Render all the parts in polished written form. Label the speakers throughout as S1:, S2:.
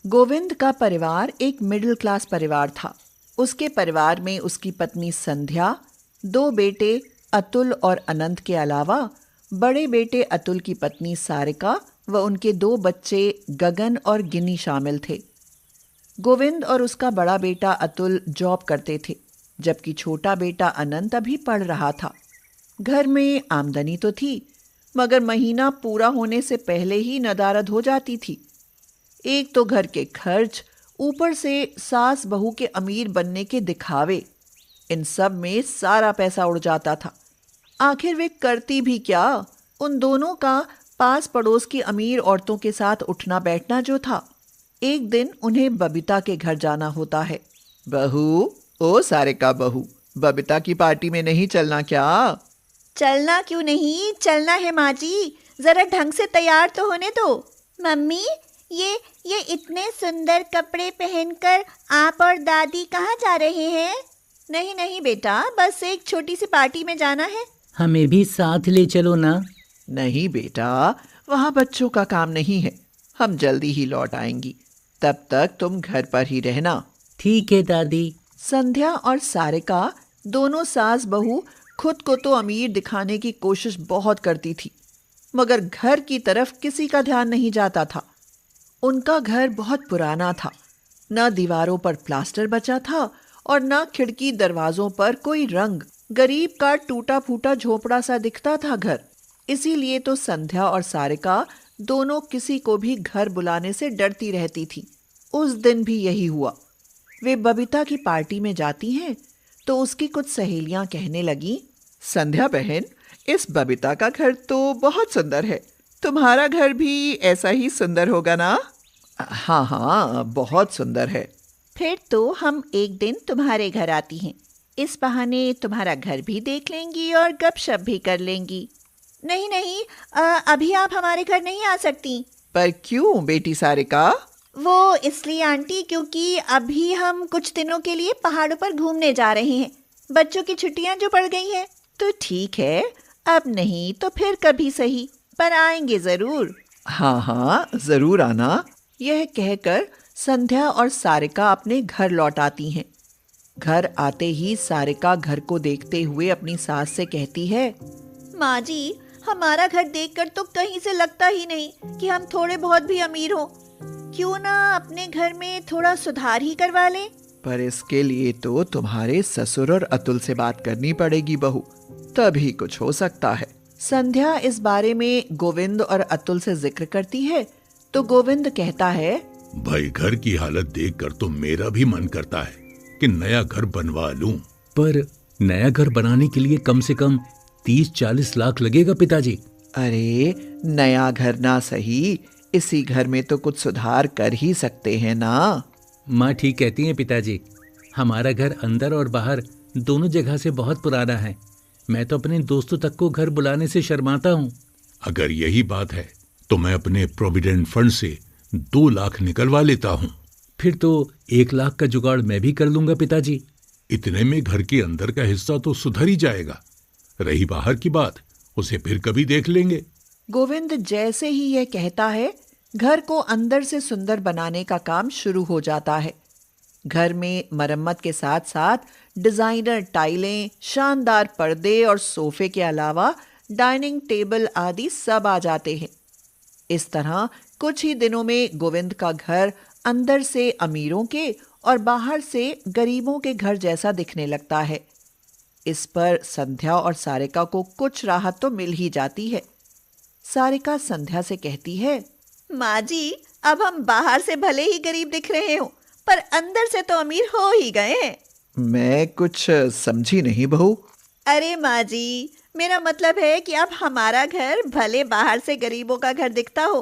S1: गोविंद का परिवार एक मिडिल क्लास परिवार था। उसके परिवार में उसकी पत्नी संध्या, 2 बेटे अतुल और अनंत के अलावा बड़े बेटे अतुल की पत्नी सारिका व उनके 2 बच्चे गगन और गिनी शामिल थे। गोविंद और उसका बड़ा बेटा अतुल जॉब करते थे, जबकि छोटा बेटा अनंत अभी पढ़ रहा था। घर में आमदनी तो थी, मगर महीना पूरा होने से पहले ही नदारद हो जाती थी। एक तो घर के खर्च, ऊपर से सास बहू के अमीर बनने के दिखावे, इन सब में सारा पैसा उड़ जाता था। आखिर वे करती भी क्या? उन दोनों का पास पड़ोस की अमीर औरतों के साथ उठना बैठना जो था। एक दिन उन्हें बबीता के घर जाना होता है। बहू, ओ सारिका बहू, बबीता की पार्टी में नहीं चलना क्या?
S2: चलना क्यों नहीं, चलना है माँ जी। जरा ढंग से तैयार तो होने दो। मम्मी, ये इतने सुंदर कपड़े पहनकर आप और दादी कहाँ जा रहे हैं? नहीं नहीं बेटा, बस एक छोटी सी पार्टी में जाना है।
S3: हमें भी साथ ले चलो ना।
S1: नहीं बेटा, वहाँ बच्चों का काम नहीं है, हम जल्दी ही लौट आएंगी, तब तक तुम घर पर ही रहना।
S3: ठीक है दादी।
S1: संध्या और सारिका दोनों सास बहू खुद को तो अमीर दिखाने की कोशिश बहुत करती थी, मगर घर की तरफ किसी का ध्यान नहीं जाता था। उनका घर बहुत पुराना था, न दीवारों पर प्लास्टर बचा था और न खिड़की दरवाजों पर कोई रंग। गरीब का टूटा फूटा झोपड़ा सा दिखता था घर। इसीलिए तो संध्या और सारिका दोनों किसी को भी घर बुलाने से डरती रहती थी। उस दिन भी यही हुआ। वे बबीता की पार्टी में जाती हैं तो उसकी कुछ सहेलियां कहने लगी, संध्या बहन, इस बबीता का घर तो बहुत सुंदर है, तुम्हारा घर भी ऐसा ही सुंदर होगा ना? हाँ हाँ, बहुत सुंदर है।
S2: फिर तो हम एक दिन तुम्हारे घर आती हैं, इस बहाने तुम्हारा घर भी देख लेंगी और गपशप भी कर लेंगी। नहीं नहीं, अभी आप हमारे घर नहीं आ सकती।
S1: पर क्यों बेटी सारिका?
S2: वो इसलिए आंटी, क्योंकि अभी हम कुछ दिनों के लिए पहाड़ों पर घूमने जा रहे हैं। बच्चों की छुट्टियां जो पड़ गई हैं।
S1: तो ठीक है, अब नहीं तो फिर कभी सही, पर आएंगे जरूर। हाँ हाँ, जरूर आना। यह कहकर संध्या और सारिका अपने घर लौट आती हैं। घर आते ही सारिका घर को देखते हुए अपनी सास से कहती है,
S2: माँ जी, हमारा घर देखकर तो कहीं से लगता ही नहीं कि हम थोड़े बहुत भी अमीर हो। क्यों ना अपने घर में थोड़ा सुधार ही करवा लें?
S1: पर इसके लिए तो तुम्हारे ससुर और अतुल से बात करनी पड़ेगी बहू, तभी कुछ हो सकता है। संध्या इस बारे में गोविंद और अतुल से जिक्र करती है तो गोविंद कहता है,
S4: भाई, घर की हालत देखकर तो मेरा भी मन करता है कि नया घर बनवा लूं।
S3: पर नया घर बनाने के लिए कम से कम 30-40 लाख लगेगा पिताजी।
S1: अरे नया घर ना सही, इसी घर में तो कुछ सुधार कर ही सकते हैं ना।
S3: माँ ठीक कहती हैं पिताजी, हमारा घर अंदर और बाहर दोनों जगह से बहुत पुराना है। मैं तो अपने दोस्तों तक को घर बुलाने से शर्माता हूँ।
S4: अगर यही बात है तो मैं अपने प्रोविडेंट फंड से 2 लाख निकलवा लेता हूँ।
S3: फिर तो 1 लाख का जुगाड़ मैं भी कर लूंगा पिताजी।
S4: इतने में घर के अंदर का हिस्सा तो सुधर ही जाएगा। रही बाहर की बात, उसे फिर कभी देख लेंगे।
S1: गोविंद जैसे ही यह कहता है, घर को अंदर से सुंदर बनाने का काम शुरू हो जाता है। घर में मरम्मत के साथ साथ डिजाइनर टाइलें, शानदार पर्दे और सोफे के अलावा डाइनिंग टेबल आदि सब आ जाते हैं। इस तरह कुछ ही दिनों में गोविंद का घर अंदर से अमीरों के और बाहर से गरीबों के घर जैसा दिखने लगता है। इस पर संध्या और सारिका को कुछ राहत तो मिल ही जाती है। सारिका संध्या से कहती है,
S2: माँ जी, अब हम बाहर से भले ही गरीब दिख रहे हो, पर अंदर से तो अमीर हो ही गए हैं।
S1: मैं कुछ समझी नहीं बहू।
S2: अरे माँ जी, मेरा मतलब है कि अब हमारा घर भले बाहर से गरीबों का घर दिखता हो,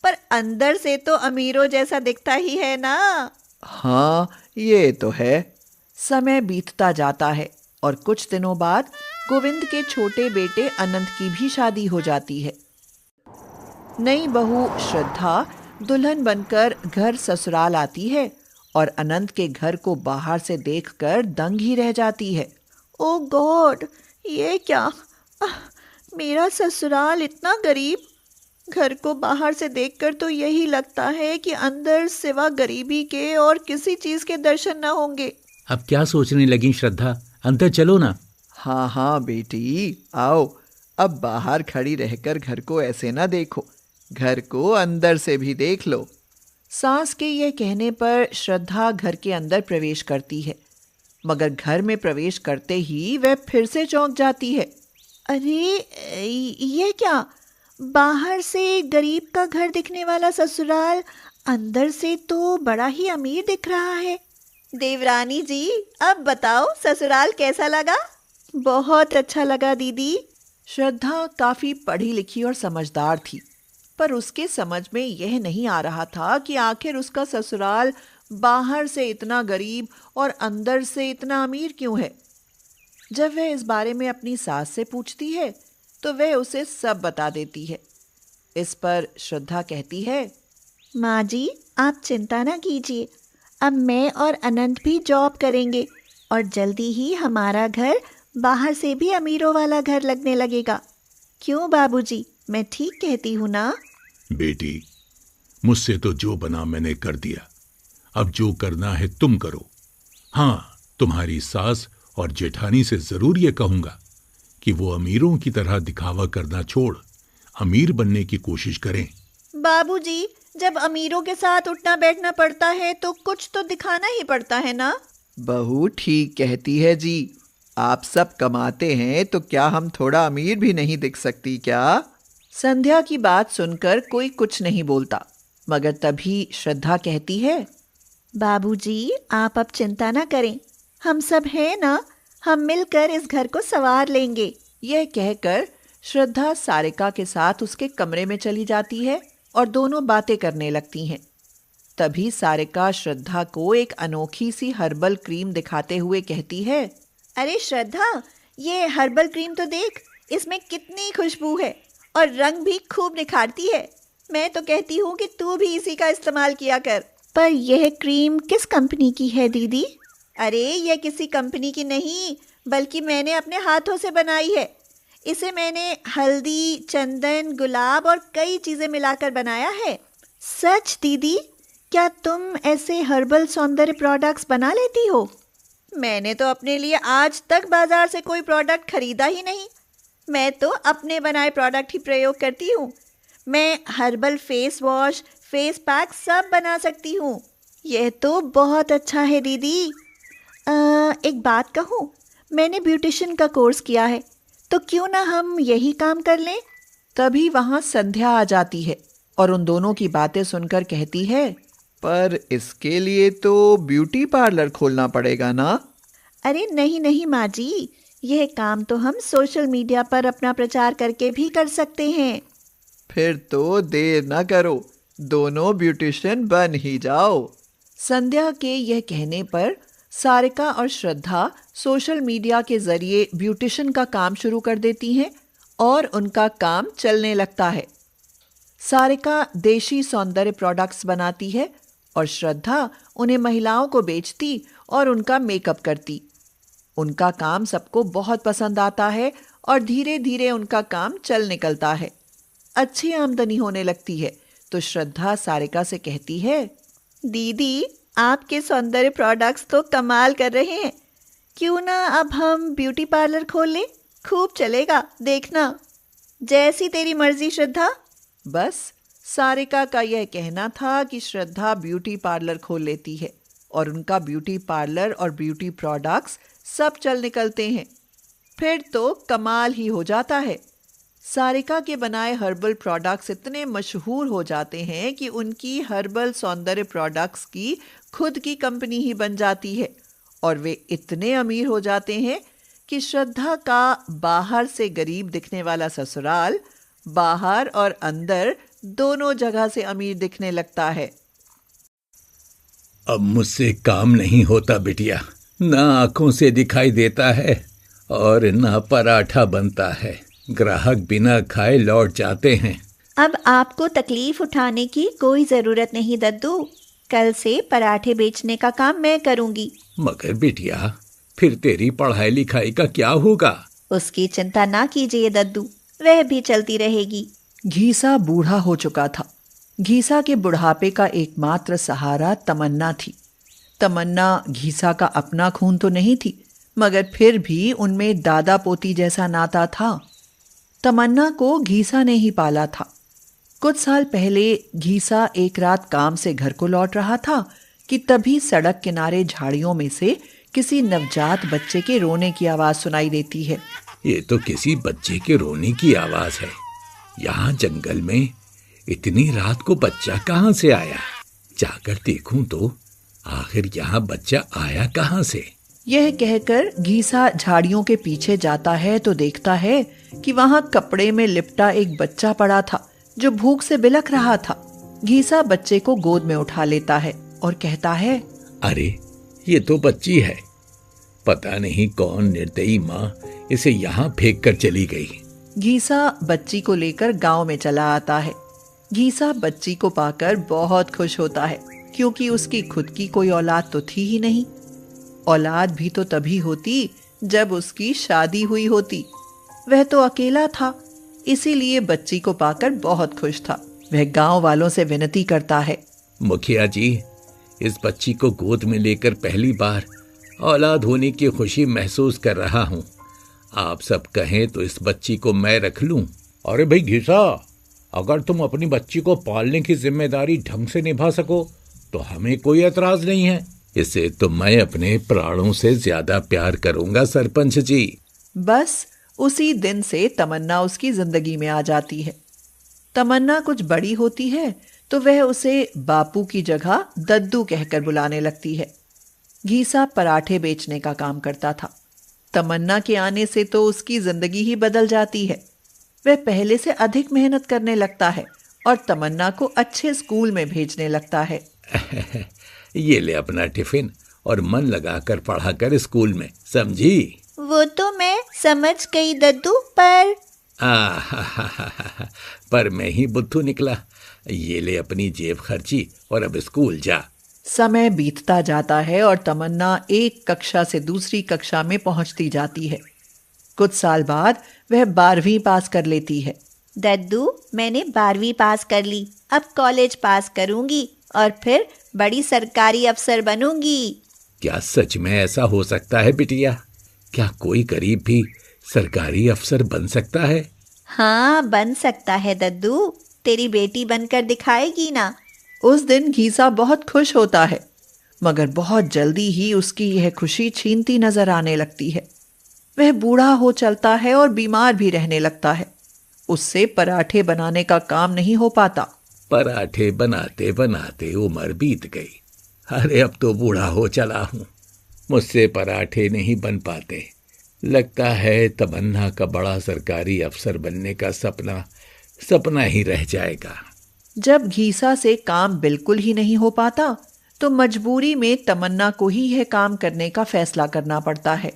S2: पर अंदर से तो अमीरों जैसा दिखता ही है ना।
S1: हाँ, ये तो है। समय बीतता जाता है और कुछ दिनों बाद गोविंद के छोटे बेटे अनंत की भी शादी हो जाती है। नई बहू श्रद्धा दुल्हन बनकर घर ससुराल आती है और अनंत के घर को बाहर से देखकर दंग ही रह जाती है।
S2: ओ गॉड, ये क्या? मेरा ससुराल इतना गरीब। घर को बाहर से देखकर तो यही लगता है कि अंदर सिवा गरीबी के और किसी चीज के दर्शन न होंगे।
S3: अब क्या सोचने लगी श्रद्धा, अंदर चलो ना।
S1: हाँ हाँ बेटी, आओ। अब बाहर खड़ी रहकर घर को ऐसे ना देखो, घर को अंदर से भी देख लो। सास के यह कहने पर श्रद्धा घर के अंदर प्रवेश करती है, मगर घर में प्रवेश करते ही वह फिर से चौंक जाती है।
S2: अरे ये क्या, बाहर से गरीब का घर दिखने वाला ससुराल अंदर से तो बड़ा ही अमीर दिख रहा है। देवरानी जी, अब बताओ ससुराल कैसा लगा? बहुत अच्छा लगा दीदी।
S1: श्रद्धा काफी पढ़ी लिखी और समझदार थी, पर उसके समझ में यह नहीं आ रहा था कि आखिर उसका ससुराल बाहर से इतना गरीब और अंदर से इतना अमीर क्यों है। जब वह इस बारे में अपनी सास से पूछती है तो वह उसे सब बता देती है। इस पर श्रद्धा कहती है,
S2: माँ जी, आप चिंता ना कीजिए, अब मैं और अनंत भी जॉब करेंगे और जल्दी ही हमारा घर बाहर से भी अमीरों वाला घर लगने लगेगा। क्यों बाबूजी, मैं ठीक कहती हूँ ना?
S4: बेटी, मुझसे तो जो बना मैंने कर दिया, अब जो करना है तुम करो। हाँ, तुम्हारी सास और जेठानी से जरूर ये कहूंगा कि वो अमीरों की तरह दिखावा करना छोड़ अमीर बनने की कोशिश करें।
S2: बाबूजी, जब अमीरों के साथ उठना बैठना पड़ता है तो कुछ तो दिखाना ही पड़ता है ना?
S1: बहू ठीक कहती है जी, आप सब कमाते हैं तो क्या हम थोड़ा अमीर भी नहीं दिख सकती क्या? संध्या की बात सुनकर कोई कुछ नहीं बोलता, मगर तभी श्रद्धा कहती है,
S2: बाबूजी, आप अब चिंता ना करें, हम सब हैं ना, हम मिलकर इस घर को संवार लेंगे।
S1: यह कहकर श्रद्धा सारिका के साथ उसके कमरे में चली जाती है और दोनों बातें करने लगती हैं। तभी सारिका श्रद्धा को एक अनोखी सी हर्बल क्रीम दिखाते हुए कहती है,
S2: अरे श्रद्धा, ये हर्बल क्रीम तो देख, इसमें कितनी खुशबू है और रंग भी खूब निखारती है। मैं तो कहती हूँ कि तू भी इसी का इस्तेमाल किया कर। पर यह क्रीम किस कंपनी की है दीदी? अरे यह किसी कंपनी की नहीं, बल्कि मैंने अपने हाथों से बनाई है। इसे मैंने हल्दी, चंदन, गुलाब और कई चीज़ें मिलाकर बनाया है। सच दीदी, क्या तुम ऐसे हर्बल सौंदर्य प्रोडक्ट्स बना लेती हो? मैंने तो अपने लिए आज तक बाजार से कोई प्रोडक्ट खरीदा ही नहीं। मैं तो अपने बनाए प्रोडक्ट ही प्रयोग करती हूँ। मैं herbal face wash, face pack सब बना सकती हूँ। यह तो बहुत अच्छा है दीदी। एक बात कहूँ, मैंने ब्यूटिशियन का कोर्स किया है, तो क्यों ना हम यही काम कर लें?
S1: तभी वहाँ संध्या आ जाती है और उन दोनों की बातें सुनकर कहती है, पर इसके लिए तो ब्यूटी पार्लर खोलना पड़ेगा ना?
S2: अरे नहीं नहीं माँ जी, यह काम तो हम सोशल मीडिया पर अपना प्रचार करके भी कर सकते हैं।
S1: फिर तो देर न करो, दोनों ब्यूटिशियन बन ही जाओ। संध्या के यह कहने पर सारिका और श्रद्धा सोशल मीडिया के जरिए ब्यूटिशियन का काम शुरू कर देती हैं और उनका काम चलने लगता है। सारिका देशी सौंदर्य प्रोडक्ट्स बनाती है और श्रद्धा उन्हें महिलाओं को बेचती और उनका मेकअप करती। उनका काम सबको बहुत पसंद आता है और धीरे धीरे उनका काम चल निकलता है। अच्छी आमदनी होने लगती है तो श्रद्धा सारिका से कहती है,
S2: दीदी, आपके सौंदर्य प्रोडक्ट्स तो कमाल कर रहे हैं, क्यों ना अब हम ब्यूटी पार्लर खोल लें? खूब चलेगा, देखना। जैसी तेरी मर्जी श्रद्धा।
S1: बस सारिका का यह कहना था कि श्रद्धा ब्यूटी पार्लर खोल लेती है और उनका ब्यूटी पार्लर और ब्यूटी प्रोडक्ट्स सब चल निकलते हैं। फिर तो कमाल ही हो जाता है। सारिका के बनाए हर्बल प्रोडक्ट्स इतने मशहूर हो जाते हैं कि उनकी हर्बल सौंदर्य प्रोडक्ट्स की खुद की कंपनी ही बन जाती है और वे इतने अमीर हो जाते हैं कि श्रद्धा का बाहर से गरीब दिखने वाला ससुराल बाहर और अंदर दोनों जगह से अमीर दिखने लगता है।
S3: अब मुझसे काम नहीं होता बिटिया, ना आंखों से दिखाई देता है और ना पराठा बनता है। ग्राहक बिना खाए लौट जाते हैं।
S2: अब आपको तकलीफ उठाने की कोई जरूरत नहीं दद्दू, कल से पराठे बेचने का काम मैं करूंगी।
S3: मगर बिटिया, फिर तेरी पढ़ाई लिखाई का क्या होगा?
S2: उसकी चिंता ना कीजिए दद्दू, वह भी चलती रहेगी।
S1: घीसा बूढ़ा हो चुका था। घीसा के बुढ़ापे का एकमात्र सहारा तमन्ना थी। तमन्ना घीसा का अपना खून तो नहीं थी, मगर फिर भी उनमें दादा पोती जैसा नाता था। तमन्ना को घीसा ने ही पाला था। कुछ साल पहले घीसा एक रात काम से घर को लौट रहा था कि तभी सड़क किनारे झाड़ियों में से किसी नवजात बच्चे के रोने की आवाज सुनाई देती है।
S3: ये तो किसी बच्चे के रोने की आवाज है। यहाँ जंगल में इतनी रात को बच्चा कहाँ से आया? जाकर देखूं तो आखिर यहाँ बच्चा आया कहाँ से?
S1: यह कहकर घीसा झाड़ियों के पीछे जाता है तो देखता है कि वहां कपड़े में लिपटा एक बच्चा पड़ा था जो भूख से बिलख रहा था। घीसा बच्चे को गोद में उठा लेता है और कहता है,
S3: अरे ये तो बच्ची है। पता नहीं कौन निर्दयी माँ इसे यहाँ फेंक कर चली गई।
S1: घीसा बच्ची को लेकर गांव में चला आता है। घीसा बच्ची को पाकर बहुत खुश होता है, क्योंकि उसकी खुद की कोई औलाद तो थी ही नहीं। औलाद भी तो तभी होती जब उसकी शादी हुई होती। वह तो अकेला था, इसीलिए बच्ची को पाकर बहुत खुश था। वह गांव वालों से विनती करता है,
S3: मुखिया जी, इस बच्ची को गोद में लेकर पहली बार औलाद होने की खुशी महसूस कर रहा हूँ। आप सब कहें तो इस बच्ची को मैं रख लूं।
S5: अरे भाई घीसा, अगर तुम अपनी बच्ची को पालने की जिम्मेदारी ढंग से निभा सको तो हमें कोई एतराज नहीं है।
S3: इसे तो मैं अपने प्राणों से ज्यादा प्यार करूंगा सरपंच जी।
S1: बस उसी दिन से तमन्ना उसकी जिंदगी में आ जाती है। तमन्ना कुछ बड़ी होती है तो वह उसे बापू की जगह दद्दू कहकर बुलाने लगती है। घीसा पराठे बेचने का काम करता था। तमन्ना के आने से तो उसकी जिंदगी ही बदल जाती है। वह पहले से अधिक मेहनत करने लगता है और तमन्ना को अच्छे स्कूल में भेजने लगता है।
S3: ये ले अपना टिफिन और मन लगाकर पढ़ा कर स्कूल में, समझी?
S2: वो तो मैं समझ गई दद्दू, पर
S3: पर मैं ही बुद्धू निकला। ये ले अपनी जेब खर्ची और अब स्कूल जा।
S1: समय बीतता जाता है और तमन्ना एक कक्षा से दूसरी कक्षा में पहुंचती जाती है। कुछ साल बाद वह 12वीं पास कर लेती है।
S2: दद्दू, मैंने 12वीं पास कर ली, अब कॉलेज पास करूंगी और फिर बड़ी सरकारी अफसर बनूंगी।
S3: क्या सच में ऐसा हो सकता है बिटिया? क्या कोई गरीब भी सरकारी अफसर बन सकता है?
S2: हाँ, बन सकता है दद्दू। तेरी बेटी बनकर दिखाएगी ना।
S1: उस दिन घीसा बहुत खुश होता है, मगर बहुत जल्दी ही उसकी यह खुशी छीनती नजर आने लगती है। वह बूढ़ा हो चलता है और बीमार भी रहने लगता है। उससे पराठे बनाने का काम नहीं हो पाता।
S3: पराठे बनाते बनाते उम्र बीत गई। अरे अब तो बूढ़ा हो चला हूँ, मुझसे पराठे नहीं बन पाते। लगता है तमन्ना का बड़ा सरकारी अफसर बनने का सपना ही रह जाएगा।
S1: जब घीसा से काम बिल्कुल ही नहीं हो पाता तो मजबूरी में तमन्ना को ही यह काम करने का फैसला करना पड़ता है।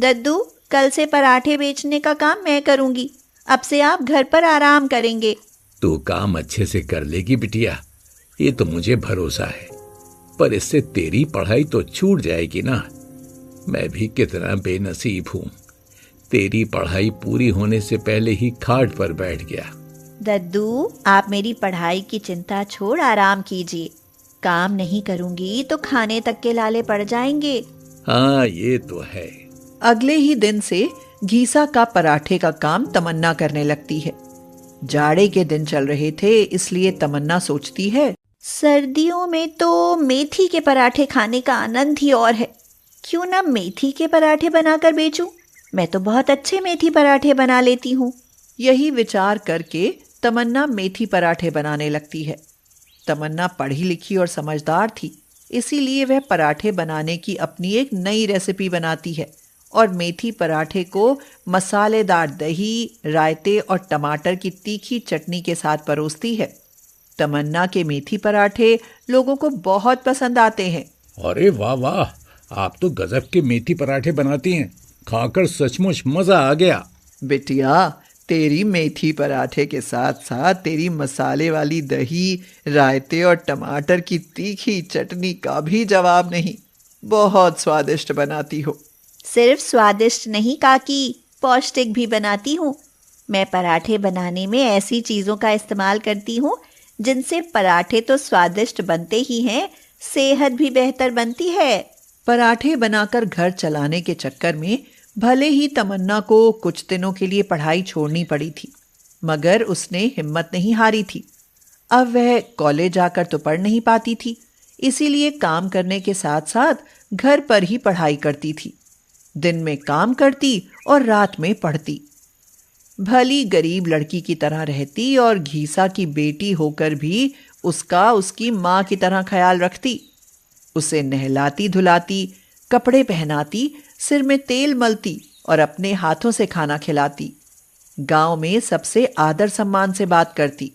S2: दद्दू, कल से पराठे बेचने का काम मैं करूंगी। अब से आप घर पर आराम करेंगे।
S3: तू काम अच्छे से कर लेगी बिटिया, ये तो मुझे भरोसा है। पर इससे तेरी पढ़ाई तो छूट जाएगी ना। मैं भी कितना बेनसीब हूँ, तेरी पढ़ाई पूरी होने से पहले ही खाट पर बैठ गया।
S2: दद्दू, आप मेरी पढ़ाई की चिंता छोड़ आराम कीजिए। काम नहीं करूंगी तो खाने तक के लाले पड़ जाएंगे।
S3: हाँ, ये तो है।
S1: अगले ही दिन से घीसा का पराठे का काम तमन्ना करने लगती है। जाड़े के दिन चल रहे थे, इसलिए तमन्ना सोचती है,
S2: सर्दियों में तो मेथी के पराठे खाने का आनंद ही और है। क्यों ना मेथी के पराठे बनाकर बेचूं? मैं तो बहुत अच्छे मेथी पराठे बना लेती हूँ।
S1: यही विचार करके तमन्ना मेथी पराठे बनाने लगती है। तमन्ना पढ़ी लिखी और समझदार थी, इसीलिए वह पराठे बनाने की अपनी एक नई रेसिपी बनाती है और मेथी पराठे को मसालेदार दही, रायते और टमाटर की तीखी चटनी के साथ परोसती है। तमन्ना के मेथी पराठे लोगों को बहुत पसंद आते हैं।
S5: अरे वाह वाह, आप तो गजब के मेथी पराठे बनाती हैं। खाकर सचमुच मजा आ गया।
S1: बिटिया, तेरी मेथी पराठे के साथ साथ तेरी मसाले वाली दही, रायते और टमाटर की तीखी चटनी का भी जवाब नहीं। बहुत स्वादिष्ट बनाती हो।
S2: सिर्फ स्वादिष्ट नहीं काकी, पौष्टिक भी बनाती हूँ। मैं पराठे बनाने में ऐसी चीज़ों का इस्तेमाल करती हूँ जिनसे पराठे तो स्वादिष्ट बनते ही हैं, सेहत भी बेहतर बनती है।
S1: पराठे बनाकर घर चलाने के चक्कर में भले ही तमन्ना को कुछ दिनों के लिए पढ़ाई छोड़नी पड़ी थी, मगर उसने हिम्मत नहीं हारी थी। अब वह कॉलेज आकर तो पढ़ नहीं पाती थी, इसीलिए काम करने के साथ साथ घर पर ही पढ़ाई करती थी। दिन में काम करती और रात में पढ़ती। भली गरीब लड़की की तरह रहती और घीसा की बेटी होकर भी उसकी माँ की तरह ख्याल रखती। उसे नहलाती धुलाती, कपड़े पहनाती, सिर में तेल मलती और अपने हाथों से खाना खिलाती। गांव में सबसे आदर सम्मान से बात करती।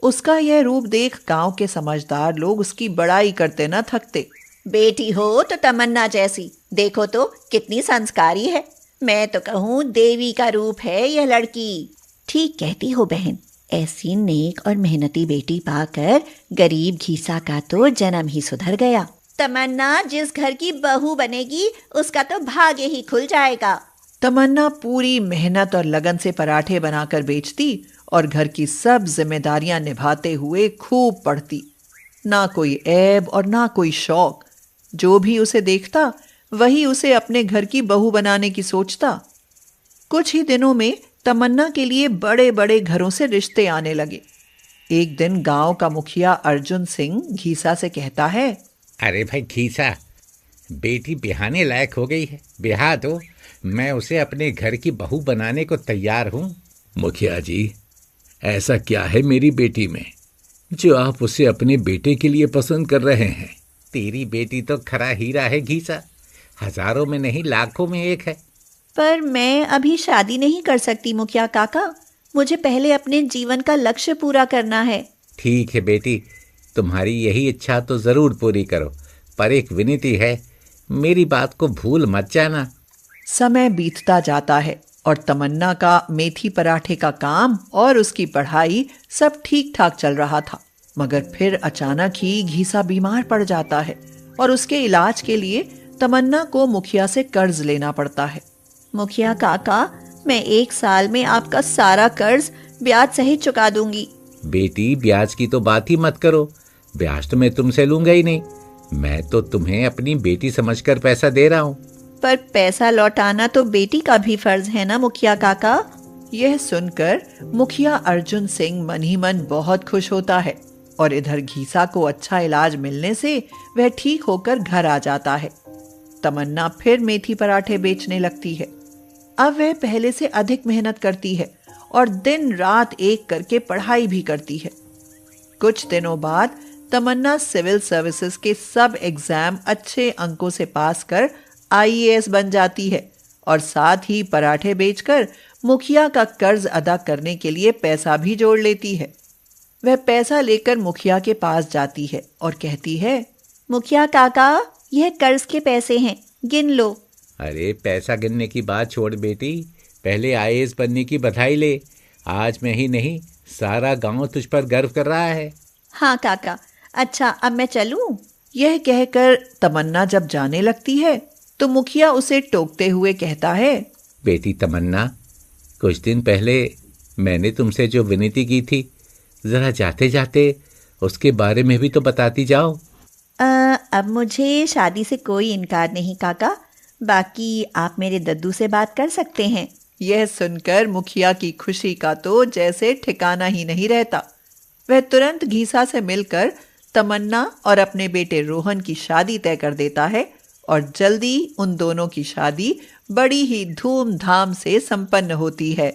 S1: उसका यह रूप देख गांव के समझदार लोग उसकी बड़ाई करते न थकते।
S2: बेटी हो तो तमन्ना जैसी, देखो तो कितनी संस्कारी है। मैं तो कहूँ देवी का रूप है यह लड़की। ठीक कहती हो बहन, ऐसी नेक और मेहनती बेटी पाकर गरीब घीसा का तो जन्म ही सुधर गया। तमन्ना जिस घर की बहू बनेगी उसका तो भाग्य ही खुल जाएगा।
S1: तमन्ना पूरी मेहनत और लगन से पराठे बनाकर बेचती और घर की सब जिम्मेदारियां निभाते हुए खूब पढ़ती। ना कोई ऐब और ना कोई शौक। जो भी उसे देखता वही उसे अपने घर की बहू बनाने की सोचता। कुछ ही दिनों में तमन्ना के लिए बड़े बड़े घरों से रिश्ते आने लगे। एक दिन गांव का मुखिया अर्जुन सिंह घीसा से कहता है,
S5: अरे भाई घीसा, बेटी बिहाने लायक हो गई है, बिहा दो, मैं उसे अपने घर की बहू बनाने को तैयार हूँ।
S3: मुखिया जी, ऐसा क्या है मेरी बेटी में जो आप उसे अपने बेटे के लिए पसंद कर रहे हैं?
S5: तेरी बेटी तो खरा हीरा है घीसा, हजारों में नहीं लाखों में एक है।
S2: पर मैं अभी शादी नहीं कर सकती मुखिया काका, मुझे पहले अपने जीवन का लक्ष्य पूरा करना है।
S5: ठीक है बेटी, तुम्हारी यही इच्छा तो जरूर पूरी करो, पर एक विनती है, मेरी बात को भूल मत जाना।
S1: समय बीतता जाता है और तमन्ना का मेथी पराठे का काम और उसकी पढ़ाई सब ठीक ठाक चल रहा था, मगर फिर अचानक ही घीसा बीमार पड़ जाता है और उसके इलाज के लिए तमन्ना को मुखिया से कर्ज लेना पड़ता है।
S2: मुखिया काका, मैं 1 साल में आपका सारा कर्ज ब्याज सहित चुका दूंगी।
S5: बेटी, ब्याज की तो बात ही मत करो, ब्याज तो मैं तुमसे लूंगा ही नहीं। मैं तो तुम्हें अपनी बेटी समझकर पैसा दे रहा हूँ।
S2: पर पैसा लौटाना तो बेटी का भी फर्ज है ना मुखिया काका।
S1: यह सुनकर मुखिया अर्जुन सिंह मन ही मन बहुत खुश होता है और इधर घीसा को अच्छा इलाज मिलने से वह ठीक होकर घर आ जाता है। तमन्ना फिर मेथी पराठे बेचने लगती है। अब वह पहले से अधिक मेहनत करती है और दिन रात एक करके पढ़ाई भी करती है। कुछ दिनों बाद तमन्ना सिविल सर्विसेज के सब एग्जाम अच्छे अंकों से पास कर IAS बन जाती है और साथ ही पराठे बेचकर मुखिया का कर्ज अदा करने के लिए पैसा भी जोड़ लेती है। वह पैसा लेकर मुखिया के पास जाती है और कहती है,
S2: मुखिया काका, यह कर्ज के पैसे हैं, गिन लो।
S5: अरे पैसा गिनने की बात छोड़ बेटी, पहले IAS बनने की बधाई ले। आज मैं ही नहीं, सारा गांव तुझ पर गर्व कर रहा है।
S2: हाँ काका, अच्छा अब मैं चलूं?
S1: यह कहकर तमन्ना जब जाने लगती है तो मुखिया उसे टोकते हुए कहता है,
S5: बेटी तमन्ना, कुछ दिन पहले मैंने तुमसे जो विनती की थी, जरा जाते जाते उसके बारे में भी तो बताती जाओ।
S2: अब मुझे शादी से कोई इनकार नहीं काका, बाकी आप मेरे दद्दू से बात कर सकते हैं।
S1: यह सुनकर मुखिया की खुशी का तो जैसे ठिकाना ही नहीं रहता। वह तुरंत घीसा से मिलकर तमन्ना और अपने बेटे रोहन की शादी तय कर देता है और जल्दी उन दोनों की शादी बड़ी ही धूमधाम से संपन्न होती है।